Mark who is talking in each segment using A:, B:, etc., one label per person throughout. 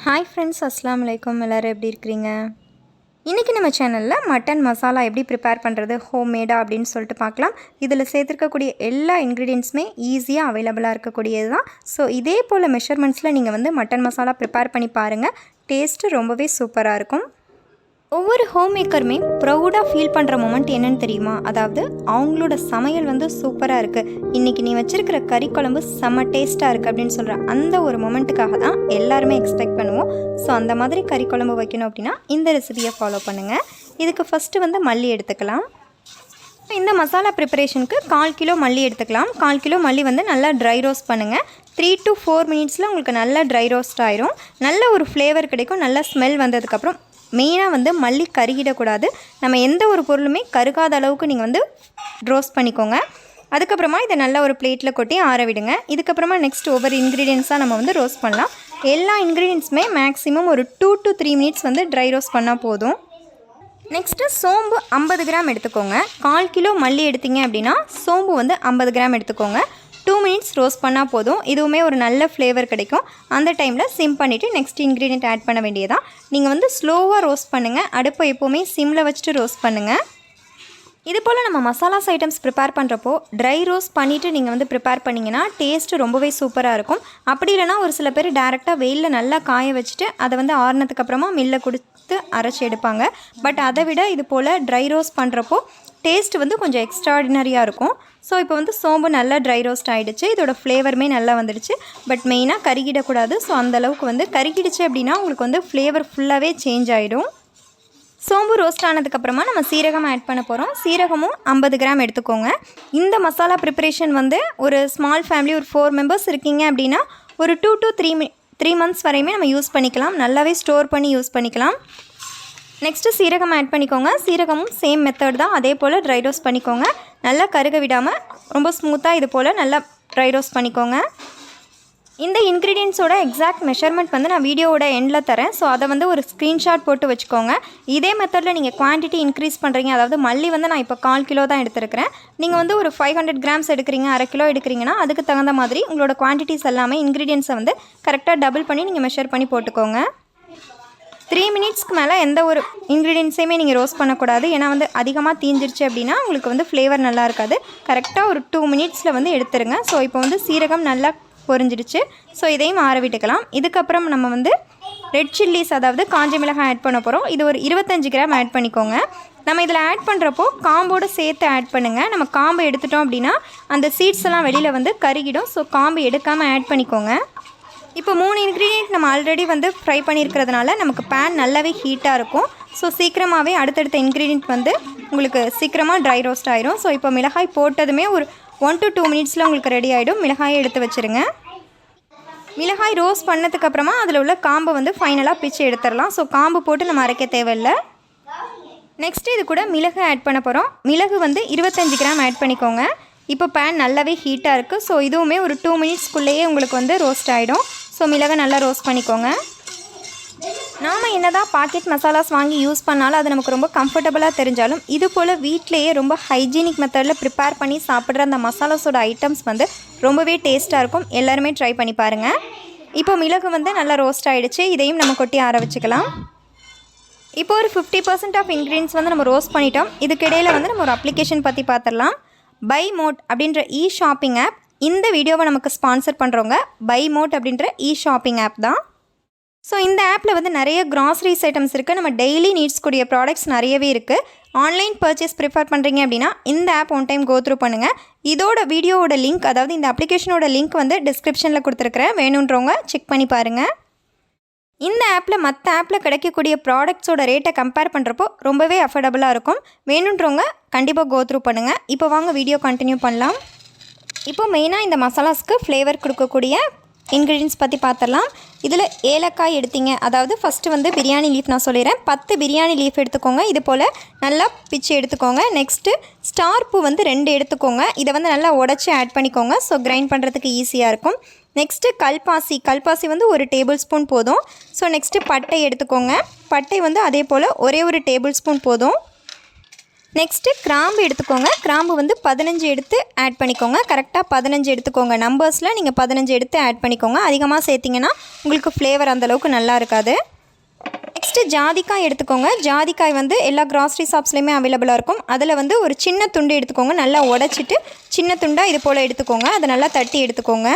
A: Hi friends, அஸ்ஸலாமு அலைக்கும். எல்லோரும் எப்படி இருக்கிறீங்க? இன்றைக்கி நம்ம சேனலில் மட்டன் மசாலா எப்படி ப்ரிப்பேர் பண்ணுறது ஹோம்மேடாக அப்படின்னு சொல்லிட்டு பார்க்கலாம். இதில் சேர்த்துருக்கக்கூடிய எல்லா இன்க்ரீடியன்ட்ஸுமே ஈஸியாக அவைலபிளாக இருக்கக்கூடியது தான். ஸோ இதே போல் மெஷர்மெண்ட்ஸில் நீங்கள் வந்து மட்டன் மசாலா ப்ரிப்பேர் பண்ணி பாருங்கள். டேஸ்ட்டு ரொம்பவே சூப்பராக இருக்கும். ஒவ்வொரு ஹோம் மேக்கருமே ப்ரௌடாக ஃபீல் பண்ணுற மொமெண்ட் என்னென்னு தெரியுமா? அதாவது அவங்களோட சமையல் வந்து சூப்பராக இருக்குது, இன்றைக்கி நீ வச்சுருக்கிற கறி குழம்பு செம்ம டேஸ்ட்டாக இருக்குது அப்படின்னு சொல்கிற அந்த ஒரு மொமெண்ட்டுக்காக தான் எல்லாருமே எக்ஸ்பெக்ட் பண்ணுவோம். ஸோ அந்த மாதிரி கறி குழம்பு வைக்கணும் அப்படின்னா இந்த ரெசிபியை ஃபாலோ பண்ணுங்கள். இதுக்கு ஃபஸ்ட்டு வந்து மல்லி எடுத்துக்கலாம். இந்த மசாலா ப்ரிப்பரேஷனுக்கு 1/4 கிலோ மல்லி எடுத்துக்கலாம். 1/4 கிலோ மல்லி வந்து நல்லா ட்ரை ரோஸ்ட் பண்ணுங்கள். 3 to 4 மினிட்ஸில் உங்களுக்கு நல்லா ட்ரை ரோஸ்ட் ஆயிரும். நல்ல ஒரு ஃப்ளேவர் கிடைக்கும். நல்ல ஸ்மெல் வந்ததுக்கப்புறம் மெயினாக வந்து மல்லி கருகிடக்கூடாது. நம்ம எந்த ஒரு பொருளுமே கருகாத அளவுக்கு நீங்கள் வந்து ரோஸ்ட் பண்ணிக்கோங்க. அதுக்கப்புறமா இதை நல்லா ஒரு பிளேட்டில் கொட்டி ஆற விடுங்க. இதுக்கப்புறமா நெக்ஸ்ட் ஒவ்வொரு இன்க்ரீடியன்ஸாக நம்ம வந்து ரோஸ்ட் பண்ணலாம். எல்லா இன்க்ரீடியன்ஸுமே மேக்ஸிமம் ஒரு 2 to 3 மினிட்ஸ் வந்து ட்ரை ரோஸ்ட் பண்ணால் போதும். நெக்ஸ்ட்டு சோம்பு 50 கிராம் எடுத்துக்கோங்க. 1/4 கிலோ மல்லி எடுத்திங்க அப்படின்னா சோம்பு வந்து 50 கிராம் எடுத்துக்கோங்க. 2 மினிட்ஸ் ரோஸ்ட் பண்ணால் போதும். இதுவுமே ஒரு நல்ல ஃப்ளேவர் கிடைக்கும். அந்த டைமில் சிம் பண்ணிவிட்டு நெக்ஸ்ட் இன்க்ரீடியன்ட் ஆட் பண்ண வேண்டியதான். நீங்கள் வந்து ஸ்லோவாக ரோஸ்ட் பண்ணுங்கள். அடுப்பை எப்போவுமே சிம்மில் வச்சுட்டு ரோஸ்ட் பண்ணுங்கள். இது போல் நம்ம மசாலாஸ் ஐட்டம்ஸ் ப்ரிப்பேர் பண்ணுறப்போ ட்ரை ரோஸ்ட் பண்ணிவிட்டு நீங்கள் வந்து ப்ரிப்பேர் பண்ணிங்கன்னா டேஸ்ட்டு ரொம்பவே சூப்பராக இருக்கும். அப்படி இல்லைனா ஒரு சில பேர் டேரெக்டாக வெயிலில் நல்லா காய வச்சுட்டு அதை வந்து ஆறுனதுக்கப்புறமா மில்ல கொடுத்து அரைச்சி எடுப்பாங்க. பட் அதை விட இது போல் ட்ரை ரோஸ்ட் பண்ணுறப்போ டேஸ்ட்டு வந்து கொஞ்சம் எக்ஸ்ட்ராடினரியாக இருக்கும். ஸோ இப்போ வந்து சோம்பு நல்லா ட்ரை ரோஸ்ட் ஆகிடுச்சு. இதோட ஃப்ளேவருமே நல்லா வந்துடுச்சு. பட் மெயினாக கருகிடக்கூடாது. ஸோ அந்தளவுக்கு வந்து கருகிடுச்சு அப்படின்னா உங்களுக்கு வந்து ஃப்ளேவர் ஃபுல்லாகவே சேஞ்ச் ஆகிடும். சோம்பு ரோஸ்ட் ஆனதுக்கப்புறமா நம்ம சீரகம் ஆட் பண்ண போகிறோம். சீரகமும் 50 கிராம் எடுத்துக்கோங்க. இந்த மசாலா ப்ரிப்பரேஷன் வந்து ஒரு ஸ்மால் ஃபேமிலி, ஒரு 4 மெம்பர்ஸ் இருக்கீங்க அப்படின்னா ஒரு 2 to 3 மந்த்ஸ் வரையுமே நம்ம யூஸ் பண்ணிக்கலாம். நல்லாவே ஸ்டோர் பண்ணி யூஸ் பண்ணிக்கலாம். நெக்ஸ்ட்டு சீரகம் ஆட் பண்ணிக்கோங்க. சீரகமும் சேம் மெத்தட் தான். அதே போல் ட்ரை ரோஸ்ட் பண்ணிக்கோங்க. நல்லா கருக விடாமல் ரொம்ப ஸ்மூத்தாக இது போல் நல்லா ட்ரை ரோஸ்ட் பண்ணிக்கோங்க. இந்த இன்க்ரீடியன்ஸோட எக்ஸாக்ட் மெஷர்மெண்ட் வந்து நான் வீடியோவோட எண்டில் தரேன். ஸோ அதை வந்து ஒரு ஸ்க்ரீன்ஷாட் போட்டு வச்சுக்கோங்க. இதே மெத்தடில் நீங்கள் குவான்டிட்டி இன்க்ரீஸ் பண்ணுறீங்க, அதாவது மல்லி வந்து நான் இப்போ 1/4 கிலோ தான் எடுத்துருக்கிறேன். நீங்கள் வந்து ஒரு 500 கிராம்ஸ் எடுக்கிறீங்க, 1/2 கிலோ எடுக்கிறீங்கன்னா அதுக்கு தகுந்த மாதிரி உங்களோட குவான்டிட்டிஸ் எல்லாமே இன்க்ரீடியன்ஸை வந்து கரெக்டாக டபுள் பண்ணி நீங்கள் மெஷர் பண்ணி போட்டுக்கோங்க. 3 மினிட்ஸ்க்கு மேலே எந்த ஒரு இன்க்ரீடியன்ஸையுமே நீங்கள் ரோஸ்ட் பண்ணக்கூடாது. ஏன்னா வந்து அதிகமாக தீஞ்சிருச்சு அப்படின்னா உங்களுக்கு வந்து ஃப்ளேவர் நல்லா இருக்காது. கரெக்டாக ஒரு 2 மினிட்ஸில் வந்து எடுத்துருங்க. ஸோ இப்போ வந்து சீரகம் நல்லா பொரிஞ்சிடுச்சு. ஸோ இதையும் ஆற விட்டுக்கலாம். இதுக்கப்புறம் நம்ம வந்து ரெட் சில்லிஸ், அதாவது காஞ்ச மிளகாய் ஆட் பண்ண போகிறோம். இது ஒரு 25 கிராம் ஆட் பண்ணிக்கோங்க. நம்ம இதில் ஆட் பண்ணுறப்போ காம்போடு சேர்த்து ஆட் பண்ணுங்கள். நம்ம காம்பு எடுத்துட்டோம் அப்படின்னா அந்த சீட்ஸ் எல்லாம் வெளியில் வந்து கருகிடும். ஸோ காம்பு எடுக்காமல் ஆட் பண்ணிக்கோங்க. இப்போ 3 இன்க்ரீடியன்ட் நம்ம ஆல்ரெடி வந்து ஃப்ரை பண்ணியிருக்கிறதுனால நமக்கு பேன் நல்லாவே ஹீட்டாக இருக்கும். ஸோ சீக்கிரமாகவே அடுத்தடுத்த இன்க்ரீடியன்ட் வந்து உங்களுக்கு சீக்கிரமாக ட்ரை ரோஸ்ட் ஆயிரும். ஸோ இப்போ மிளகாய் போட்டதுமே ஒரு 1 to 2 மினிட்ஸில் உங்களுக்கு ரெடி ஆகிடும். மிளகாயை எடுத்து வச்சுருங்க. மிளகாய் ரோஸ்ட் பண்ணதுக்கப்புறமா அதில் உள்ள காம்பை வந்து ஃபைனலாக பிச்சு எடுத்துடலாம். ஸோ காம்பு போட்டு நம்ம அரைக்க தேவையில்லை. நெக்ஸ்ட்டு இது கூட மிளகு ஆட் பண்ண போகிறோம். மிளகு வந்து 25 கிராம் ஆட் பண்ணிக்கோங்க. இப்போ பேன் நல்லாவே ஹீட்டாக இருக்குது. ஸோ இதுவுமே ஒரு 2 மினிட்ஸ்க்குள்ளேயே உங்களுக்கு வந்து ரோஸ்ட் ஆகிடும். ஸோ மிளகை நல்லா ரோஸ்ட் பண்ணிக்கோங்க. நாம் என்ன தான் பாக்கெட் மசாலாஸ் வாங்கி யூஸ் பண்ணாலும் அது நமக்கு ரொம்ப கம்ஃபர்டபுளாக தெரிஞ்சாலும் இது போல் வீட்டிலையே ரொம்ப ஹைஜீனிக் மெத்தடில் ப்ரிப்பேர் பண்ணி சாப்பிட்ற அந்த மசாலாஸோட ஐட்டம்ஸ் வந்து ரொம்பவே டேஸ்ட்டாக இருக்கும். எல்லாருமே ட்ரை பண்ணி பாருங்கள். இப்போ மிளகு வந்து நல்லா ரோஸ்ட் ஆகிடுச்சு. இதையும் நம்ம கொட்டி ஆற வச்சுக்கலாம். இப்போ ஒரு 50% ஆஃப் இன்க்ரீடியன்ஸ் வந்து நம்ம ரோஸ்ட் பண்ணிட்டோம். இதுக்கிடையில் வந்து நம்ம ஒரு அப்ளிகேஷன் பற்றி பார்த்துடலாம். பை மோட் அப்படின்ற ஷாப்பிங் ஆப். இந்த வீடியோவை நமக்கு ஸ்பான்சர் பண்ணுறவங்க பை மோட் அப்படின்ற ஷாப்பிங் ஆப் தான். ஸோ இந்த ஆப்பில் வந்து நிறைய கிராசரிஸ் ஐட்டம்ஸ் இருக்குது. நம்ம டெய்லி நீட்ஸ் கூடிய ப்ராடக்ட்ஸ் நிறையவே இருக்குது. ஆன்லைன் பர்ச்சேஸ் ப்ரிஃபர் பண்ணுறீங்க அப்படின்னா இந்த app one time go through பண்ணுங்கள். இதோட வீடியோவோட லிங்க், அதாவது இந்த அப்ளிகேஷனோட லிங்க் வந்து டிஸ்கிரிப்ஷனில் கொடுத்துருக்குறேன். வேணுன்றவங்க செக் பண்ணி பாருங்கள். இந்த ஆப்பில் மற்ற ஆப்பில் கிடைக்கக்கூடிய ப்ராடக்ட்ஸோட ரேட்டை கம்பேர் பண்ணுறப்போ ரொம்பவே அஃபோர்டபுளாக இருக்கும். வேணுன்றவங்க கண்டிப்பாக கோ த்ரூ பண்ணுங்கள். இப்போ வாங்க வீடியோ கண்டினியூ பண்ணலாம். இப்போ மெயினாக இந்த மசாலாஸ்க்கு ஃப்ளேவர் கொடுக்கக்கூடிய இன்க்ரீடியன்ஸ் பற்றி பார்த்துடலாம். இதில் ஏலக்காய் எடுத்தீங்க, அதாவது ஃபஸ்ட்டு வந்து பிரியாணி லீஃப் நான் சொல்லிடுறேன். 10 பிரியாணி லீஃப் எடுத்துக்கோங்க. இது போல் நல்லா பிச்சு எடுத்துக்கோங்க. நெக்ஸ்ட்டு ஸ்டார் பூ வந்து 2 எடுத்துக்கோங்க. இதை வந்து நல்லா உடச்சி ஆட் பண்ணிக்கோங்க. ஸோ கிரைண்ட் பண்ணுறதுக்கு ஈஸியாக இருக்கும். நெக்ஸ்ட்டு கல்பாசி வந்து 1 டேபிள் ஸ்பூன் போதும். ஸோ நெக்ஸ்ட்டு பட்டை எடுத்துக்கோங்க. பட்டை வந்து அதே போல் ஒரே 1 டேபிள் ஸ்பூன் போதும். நெக்ஸ்ட்டு கிராம்பு எடுத்துக்கோங்க. கிராம்பு வந்து 15 எடுத்து ஆட் பண்ணிக்கோங்க. கரெக்டாக 15 எடுத்துக்கோங்க. நம்பர்ஸில் நீங்கள் 15 எடுத்து ஆட் பண்ணிக்கோங்க. அதிகமாக சேர்த்திங்கன்னா உங்களுக்கு ஃப்ளேவர் அந்தளவுக்கு நல்லா இருக்காது. நெக்ஸ்ட்டு ஜாதிக்காய் எடுத்துக்கோங்க. ஜாதிக்காய் வந்து எல்லா கிராசரி ஷாப்ஸ்லேயுமே அவைலபிளாக இருக்கும். அதில் வந்து ஒரு சின்ன துண்டு எடுத்துக்கோங்க. நல்லா உடச்சிட்டு சின்ன துண்டாக இது போல் எடுத்துக்கோங்க. அதை நல்லா தட்டி எடுத்துக்கோங்க.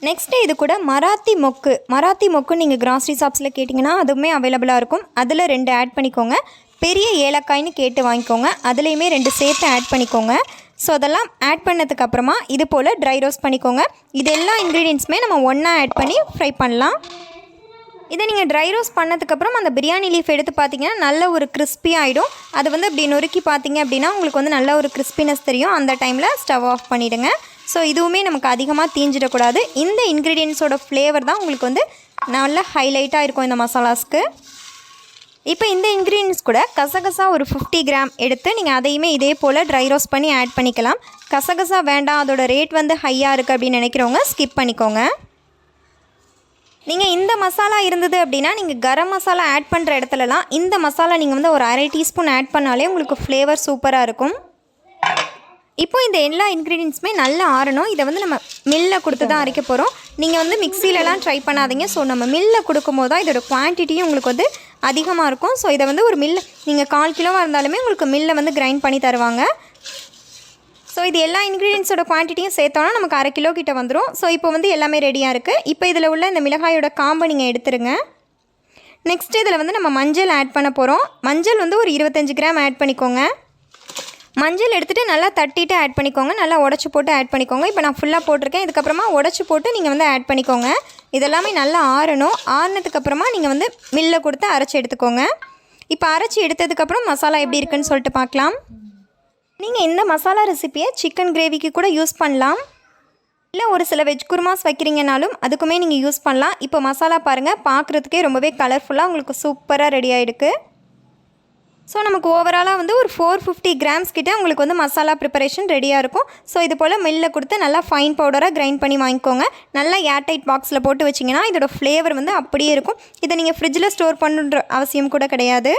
A: நெக்ஸ்ட்டு இது கூட மராத்தி மொக்கு நீங்கள் கிராசரி ஷாப்ஸில் கேட்டிங்கன்னா அதுவுமே அவைலபிளாக இருக்கும். அதில் 2 ஆட் பண்ணிக்கோங்க. பெரிய ஏலக்காய்னு கேட்டு வாங்கிக்கோங்க. அதுலேயுமே 2 சேர்த்து ஆட் பண்ணிக்கோங்க. ஸோ அதெல்லாம் ஆட் பண்ணதுக்கப்புறமா இது போல் ட்ரை ரோஸ்ட் பண்ணிக்கோங்க. இது எல்லா இன்க்ரீடியன்ட்ஸுமே நம்ம ஒன்றா ஆட் பண்ணி ஃப்ரை பண்ணலாம். இதை நீங்கள் ட்ரை ரோஸ்ட் பண்ணதுக்கப்புறம் அந்த பிரியாணி லீஃப் எடுத்து பார்த்தீங்கன்னா நல்ல ஒரு கிறிஸ்பியாக ஆகிடும். அது வந்து அப்படி நொறுக்கி பார்த்தீங்க அப்படின்னா உங்களுக்கு வந்து நல்ல ஒரு கிறிஸ்பினஸ் தெரியும். அந்த டைமில் ஸ்டவ் ஆஃப் பண்ணிவிடுங்க. ஸோ இதுவுமே நமக்கு அதிகமாக தீஞ்சிடக்கூடாது. இந்த இன்க்ரீடியன்ஸோட ஃப்ளேவர் தான் உங்களுக்கு வந்து நல்ல ஹைலைட்டாக இருக்கும் இந்த மசாலாஸ்க்கு. இப்போ இந்த இன்க்ரீடியன்ஸ் கூட கசகசா ஒரு 50 கிராம் எடுத்து நீங்கள் அதையுமே இதே போல் ட்ரை ரோஸ்ட் பண்ணி ஆட் பண்ணிக்கலாம். கசகசா வேண்டாம், அதோட ரேட் வந்து ஹையாக இருக்குது அப்படின்னு நினைக்கிறவங்க ஸ்கிப் பண்ணிக்கோங்க. நீங்கள் இந்த மசாலா இருந்தது அப்படின்னா நீங்கள் கரம் மசாலா ஆட் பண்ணுற இடத்துலலாம் இந்த மசாலா நீங்கள் வந்து ஒரு 1/2 டீஸ்பூன் ஆட் பண்ணாலே உங்களுக்கு ஃப்ளேவர் சூப்பராக இருக்கும். இப்போ இந்த எல்லா இன்க்ரீடியன்ஸுமே நல்லா ஆறணும். இதை வந்து நம்ம மில்லில் கொடுத்து தான் அரைக்க போகிறோம். நீங்கள் வந்து மிக்சிலலாம் ட்ரை பண்ணாதீங்க. ஸோ நம்ம மில்லில் கொடுக்கும்போது தான் இதோட குவான்டிட்டியும் உங்களுக்கு வந்து அதிகமாக இருக்கும். ஸோ இதை வந்து ஒரு நீங்கள் 1/4 கிலோவாக இருந்தாலுமே உங்களுக்கு மில்லில் வந்து கிரைண்ட் பண்ணி தருவாங்க. ஸோ இது எல்லா இன்க்ரீடியன்ஸோட குவான்டிட்டியும் சேர்த்தோன்னா நமக்கு 1/2 கிலோ கிட்ட வந்துடும். ஸோ இப்போ வந்து எல்லாமே ரெடியாக இருக்குது. இப்போ இதில் உள்ள இந்த மிளகாயோட காம்பை நீங்கள் எடுத்துருங்க. நெக்ஸ்ட்டு இதில் வந்து நம்ம மஞ்சள் ஆட் பண்ண போகிறோம். மஞ்சள் வந்து ஒரு 25 கிராம் ஆட் பண்ணிக்கோங்க. மஞ்சள் எடுத்துகிட்டு நல்லா தட்டிட்டு ஆட் பண்ணிக்கோங்க. நல்லா உடச்சி போட்டு ஆட் பண்ணிக்கோங்க. இப்போ நான் ஃபுல்லாக போட்டிருக்கேன். இதுக்கப்புறமா உடச்சி போட்டு நீங்கள் வந்து ஆட் பண்ணிக்கோங்க. இதெல்லாமே நல்லா ஆறணும். ஆறினதுக்கப்புறமா நீங்கள் வந்து மில்லில் கொடுத்து அரைச்சி எடுத்துக்கோங்க. இப்போ அரைச்சி எடுத்ததுக்கப்புறம் மசாலா எப்படி இருக்குன்னு சொல்லிட்டு பார்க்கலாம். நீங்கள் இந்த மசாலா ரெசிப்பியை சிக்கன் கிரேவிக்கு கூட யூஸ் பண்ணலாம். இல்லை ஒரு சில வெஜ் குருமாஸ் வைக்கிறீங்கனாலும் அதுக்குமே நீங்கள் யூஸ் பண்ணலாம். இப்போ மசாலா பாருங்கள், பார்க்குறதுக்கே ரொம்பவே கலர்ஃபுல்லாக உங்களுக்கு சூப்பராக ரெடி ஆகிடுக்கு. ஸோ நமக்கு ஓவராலாக வந்து ஒரு 450 கிராம்ஸ் கிட்டே உங்களுக்கு வந்து மசாலா ப்ரிப்பரேஷன் ரெடியாக இருக்கும். ஸோ இது போல் மில்லில் கொடுத்து நல்லா ஃபைன் பவுடராக கிரைண்ட் பண்ணி வாங்கிக்கோங்க. நல்லா ஏர்டைட் பாக்ஸில் போட்டு வச்சிங்கன்னா இதோட ஃப்ளேவர் வந்து அப்படியே இருக்கும். இதை நீங்கள் ஃப்ரிட்ஜில் ஸ்டோர் பண்ணுற அவசியம் கூட கிடையாது.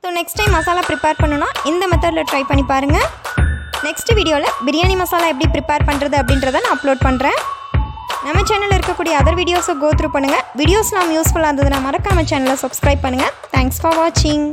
A: So next time masala prepare பண்ணணுன்னா இந்த மெத்தடில் ட்ரை பண்ணி பாருங்கள். நெக்ஸ்ட் வீடியோவில் பிரியாணி மசாலா எப்படி ப்ரிப்பேர் பண்ணுறது அப்படின்றத நான் அப்லோட் பண்ணுறேன். நம்ம சேனலில் இருக்கக்கூடிய அதர் வீடியோஸை கோ த்ரூ பண்ணுங்கள். வீடியோஸ் நாம் யூஸ்ஃபுல்லாக இருந்ததுன்னா மறக்காம சேனலை சப்ஸ்கிரைப் பண்ணுங்கள். தேங்க்ஸ் ஃபார் வாட்சிங்.